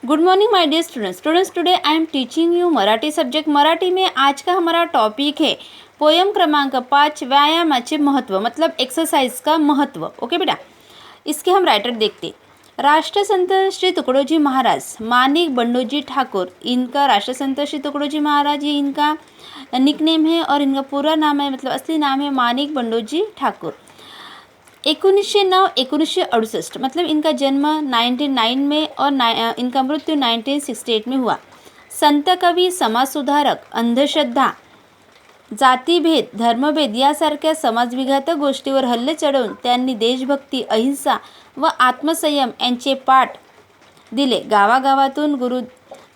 Good morning my dear students today I am teaching you Marathi subject. Marathi में आज का हमारा टॉपिक है पोयम क्रमांक 5 व्यायामाचे महत्व, मतलब एक्सरसाइज का महत्व। ओके बेटा, इसके हम राइटर देखते। राष्ट्रसंत श्री तुकडोजी महाराज मानिक बंडोजी ठाकुर, इनका राष्ट्रसंत श्री तुकडोजी महाराज ये इनका निकनेम है और इनका पूरा नाम है, मतलब असली नाम है मानिक बंडोजी ठाकुर। 1909-1968, मतलब इनका जन्म 1909 में और इनका मृत्यु 1968 में हुआ। संत कवी, समाज सुधारक, अंधश्रद्धा, जातीभेद, धर्मभेद यासारख्या समाजविघातक गोष्टीवर हल्ले चढवून त्यांनी देशभक्ती, अहिंसा व आत्मसंयम यांचे पाठ दिले। गावागावातून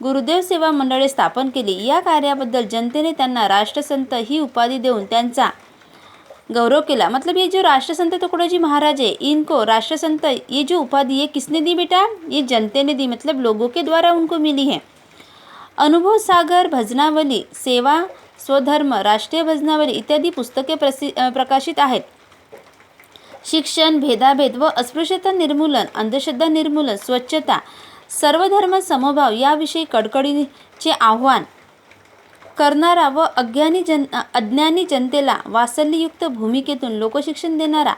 गुरुदेव सेवा मंडळे स्थापन केली। या कार्याबद्दल जनतेने त्यांना राष्ट्रसंत ही उपाधि देऊन त्यांचा गौरव किला। मतलब ये जो राष्ट्रसंत तुकडोजी महाराज है, इनको राष्ट्रसंत ये जो उपाधि ये किसने दी बेटा? ये जनते ने दी, मतलब लोगों के द्वारा उनको मिली है। अनुभव सागर, भजनावली, सेवा, स्वधर्म, राष्ट्रीय भजनावली इत्यादि पुस्तके प्रकाशित आहेत। शिक्षण, भेदाभेद व अस्पृश्यता निर्मूलन, अंधश्रद्धा निर्मूलन, स्वच्छता, सर्वधर्म समभाव याविषयी कडकडीचे आव्हान करणारा व अज्ञानी जनतेला वात्सल्ययुक्त भूमिकेतून लोकशिक्षण देणारा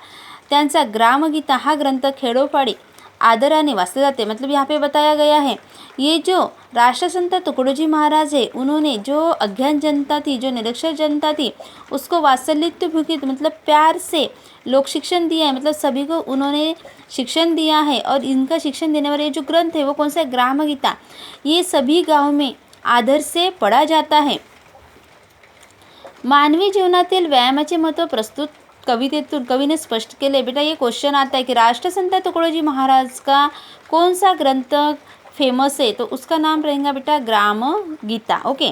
त्यांचा ग्रामगीता हा ग्रंथ खेडोपाडी आदराने वाचले जाते। मतलब यहाँ पे बताया गया है, ये जो राष्ट्रसंत तुकडोजी महाराज है, उन्होंने जो अज्ञान जनता थी, जो निरक्षर जनता थी, उसको वात्सल्ययुक्त भूमिका मतलब प्यार से लोक शिक्षण दिया है, मतलब सभी को उन्होंने शिक्षण दिया है। और इनका शिक्षण देने वाला ये जो ग्रंथ है वो कौन सा है? ग्रामगीता। ये सभी गाँव में आदर से पढ़ा जाता है। मानवी जीवनातील व्यायामाचे महत्त्व प्रस्तुत कवितेतून कवीने स्पष्ट केले। बेटा ये क्वेश्चन आता है कि राष्ट्रसंत तुकडोजी महाराज का कौन सा ग्रंथ फेमस है, तो उसका नाम रहेगा बेटा ग्राम गीता। ओके,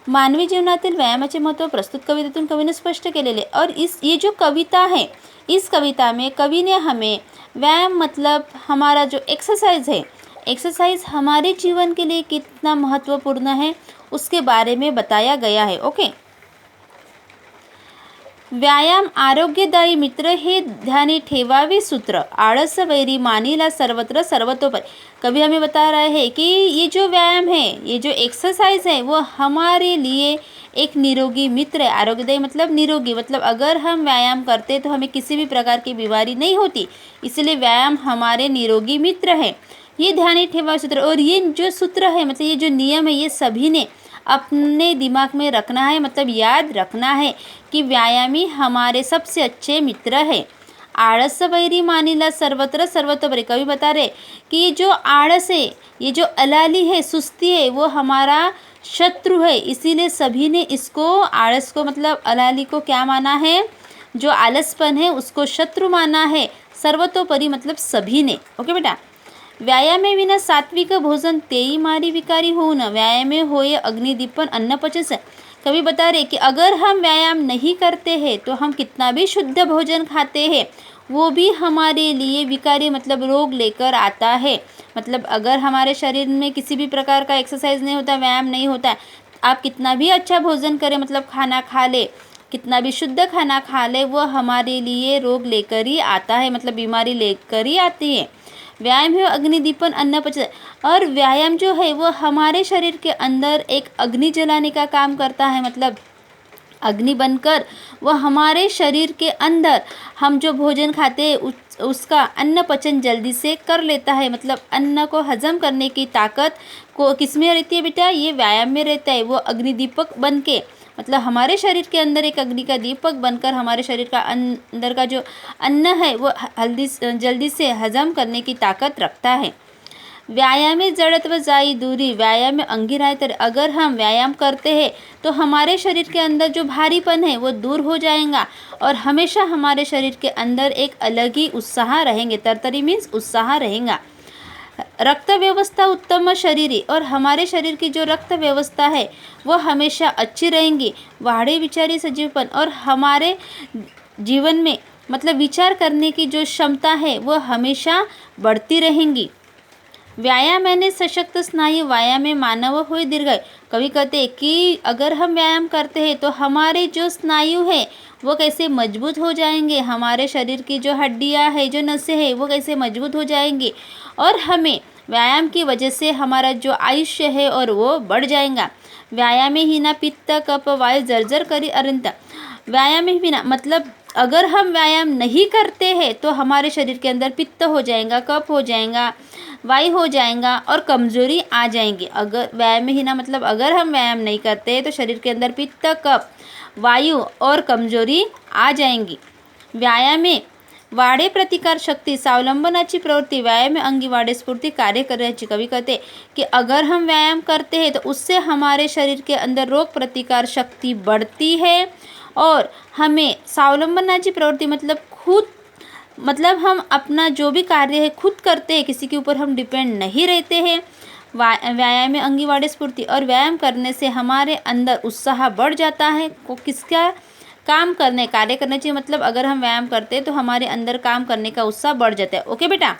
मानवी जीवनातील व्यायामाचे महत्त्व प्रस्तुत कवितेतून कवीने स्पष्ट केलेले। और ये जो कविता है, इस कविता में कवि ने हमें व्यायाम मतलब हमारा जो एक्सरसाइज है, एक्सरसाइज हमारे जीवन के लिए कितना महत्वपूर्ण है उसके बारे में बताया गया है। ओके, व्यायाम आरोग्यदायी मित्र हे ध्यानी ठेवावे सूत्र, आळस वैरी मानिला सर्वत्र सर्वतोपरि। कभी हमें बता रहे हैं कि ये जो व्यायाम है, ये जो एक्सरसाइज है, वो हमारे लिए एक निरोगी मित्र है। आरोग्यदायी मतलब निरोगी, मतलब अगर हम व्यायाम करते तो हमें किसी भी प्रकार की बीमारी नहीं होती, इसलिए व्यायाम हमारे निरोगी मित्र है। ये ध्यानी ठेवावे सूत्र, और ये जो सूत्र है मतलब ये जो नियम है, ये सभी ने अपने दिमाग में रखना है, मतलब याद रखना है कि व्यायामी हमारे सबसे अच्छे मित्र है। आळस वैरी मानिला सर्वत्र सर्वतोपरि, कवि बता रहे कि ये जो आळस है, ये जो अलाली है, सुस्ती है, वो हमारा शत्रु है। इसीलिए सभी ने इसको, आळस को मतलब अलाली को क्या माना है? जो आलसपन है उसको शत्रु माना है। सर्वतोपरि मतलब सभी ने। ओके बेटा, व्यायामे विना सात्विक भोजन तेई मारी विकारी होऊन व्यायामे होय अग्निदीपन अन्नपचन से। कभी बता रहे कि अगर हम व्यायाम नहीं करते हैं तो हम कितना भी शुद्ध भोजन खाते हैं वो भी हमारे लिए विकारी मतलब रोग लेकर आता है। मतलब अगर हमारे शरीर में किसी भी प्रकार का एक्सरसाइज नहीं होता, व्यायाम नहीं होता है, आप कितना भी अच्छा भोजन करें, मतलब खाना खा ले, कितना भी शुद्ध खाना खा ले, वो हमारे लिए रोग लेकर ही आता है, मतलब बीमारी लेकर ही आती है। व्यायाम है अग्निदीपन अन्नपचन, और व्यायाम जो है वो हमारे शरीर के अंदर एक अग्नि जलाने का काम करता है। मतलब अग्नि बनकर वो हमारे शरीर के अंदर हम जो भोजन खाते हैं उसका अन्न पचन जल्दी से कर लेता है। मतलब अन्न को हजम करने की ताकत को किस में रहती है बेटा? ये व्यायाम में रहता है। वो अग्निदीपक बन के, मतलब हमारे शरीर के अंदर एक अग्नि का दीपक बनकर हमारे शरीर का अंदर का जो अन्न है वो जल्दी से हजम करने की ताकत रखता है। व्यायामे जड़त्व जाई दूरी, व्यायाम में अंगी राय तर, अगर हम व्यायाम करते हैं तो हमारे शरीर के अंदर जो भारीपन है वो दूर हो जाएगा और हमेशा हमारे शरीर के अंदर एक अलग ही उत्साह रहेंगे। तरतरी मीन्स उत्साह रहेगा। रक्त व्यवस्था उत्तम शरीरी, और हमारे शरीर की जो रक्त व्यवस्था है वो हमेशा अच्छी रहेंगी। वाढ़े विचारी सजीवपन, और हमारे जीवन में मतलब विचार करने की जो क्षमता है वो हमेशा बढ़ती रहेंगी। व्यायामाने सशक्त स्नायु, व्यायाम में मानव होय दीर्घायु। कवि कहते हैं कि अगर हम व्यायाम करते हैं तो हमारे जो स्नायु है वो कैसे मजबूत हो जाएंगे, हमारे शरीर की जो हड्डियां है, जो नसें हैं वो कैसे मजबूत हो जाएंगी, और हमें व्यायाम की वजह से हमारा जो आयुष्य है और वो बढ़ जाएगा। व्यायामे ही ना पित्त कफ वायु जर्जर करी अरंत। व्यायाम ही ना मतलब अगर हम व्यायाम नहीं करते हैं तो हमारे शरीर के अंदर पित्त हो जाएगा, कफ हो जाएगा, वायु हो जाएगा और कमजोरी आ जाएंगी। अगर व्यायाम ही ना मतलब अगर हम व्यायाम नहीं करते तो शरीर के अंदर पित्त कफ वायु और कमजोरी आ जाएंगी। व्यायामे वाढे प्रतिकार शक्ती स्वावलंबनाची प्रवृत्ति व्यायाम अंगी वाढे स्फूर्ति कार्य करण्याची। कवि कहते कि अगर हम व्यायाम करते हैं तो उससे हमारे शरीर के अंदर रोग प्रतिकार शक्ति बढ़ती है और हमें स्वावलंबनाची प्रवृत्ति मतलब हम अपना जो भी कार्य है खुद करते हैं, किसी के ऊपर हम डिपेंड नहीं रहते हैं। व्यायाम में अंगी वाढे स्फूर्ति और व्यायाम करने से हमारे अंदर उत्साह बढ़ जाता है। को किसका काम करने कार्य करने चाहिए मतलब अगर हम व्यायाम करते हैं तो हमारे अंदर काम करने का उत्साह बढ़ जाता है। ओके बेटा।